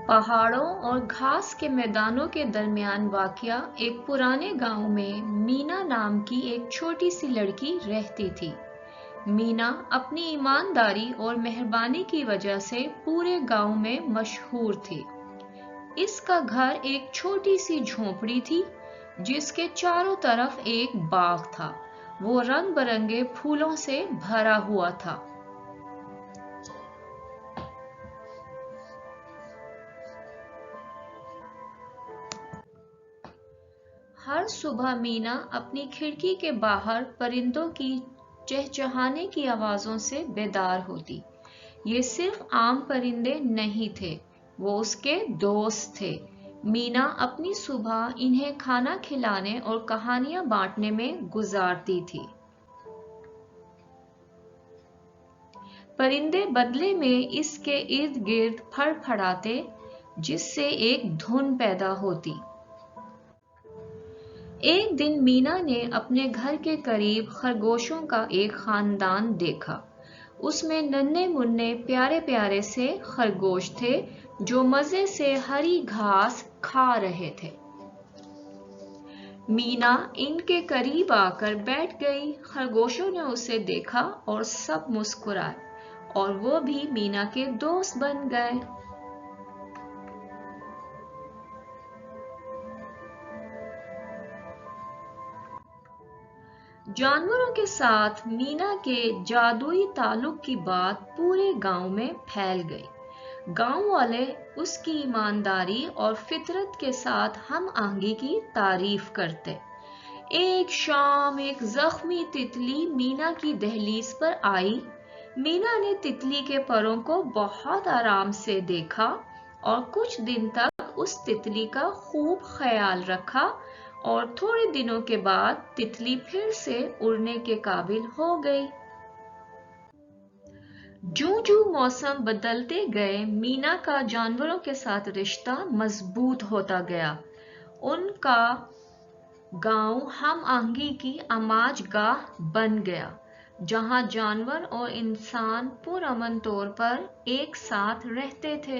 پہاڑوں اور گھاس کے میدانوں کے درمیان واقع ایک پرانے گاؤں میں مینا نام کی ایک چھوٹی سی لڑکی رہتی تھی۔ مینا اپنی ایمانداری اور مہربانی کی وجہ سے پورے گاؤں میں مشہور تھی۔ اس کا گھر ایک چھوٹی سی جھونپڑی تھی جس کے چاروں طرف ایک باغ تھا۔ وہ رنگ برنگے پھولوں سے بھرا ہوا تھا۔ ہر صبح مینا اپنی کھڑکی کے باہر پرندوں کی چہچہانے کی آوازوں سے بیدار ہوتی۔ یہ صرف عام پرندے نہیں تھے، وہ اس کے دوست تھے۔ مینا اپنی صبح انہیں کھانا کھلانے اور کہانیاں بانٹنے میں گزارتی تھی۔ پرندے بدلے میں اس کے ارد گرد پھڑ پھڑاتے جس سے ایک دھن پیدا ہوتی۔ ایک دن مینا نے اپنے گھر کے قریب خرگوشوں کا ایک خاندان دیکھا۔ اس میں ننھے منھے پیارے پیارے سے خرگوش تھے جو مزے سے ہری گھاس کھا رہے تھے۔ مینا ان کے قریب آ کر بیٹھ گئی۔ خرگوشوں نے اسے دیکھا اور سب مسکرائے اور وہ بھی مینا کے دوست بن گئے۔ جانوروں کے ساتھ مینا کے جادوئی تعلق کی بات پورے گاؤں میں پھیل گئی۔ گاؤں والے اس کی ایمانداری اور فطرت کے ساتھ ہم آہنگی کی تعریف کرتے۔ ایک شام ایک زخمی تتلی مینا کی دہلیز پر آئی۔ مینا نے تتلی کے پروں کو بہت آرام سے دیکھا اور کچھ دن تک اس تتلی کا خوب خیال رکھا، اور تھوڑے دنوں کے بعد تتلی پھر سے اڑنے کے قابل ہو گئی۔ جوں جوں موسم بدلتے گئے، مینا کا جانوروں کے ساتھ رشتہ مضبوط ہوتا گیا۔ ان کا گاؤں ہم آہنگی کی آماج گاہ بن گیا، جہاں جانور اور انسان پرامن طور پر ایک ساتھ رہتے تھے۔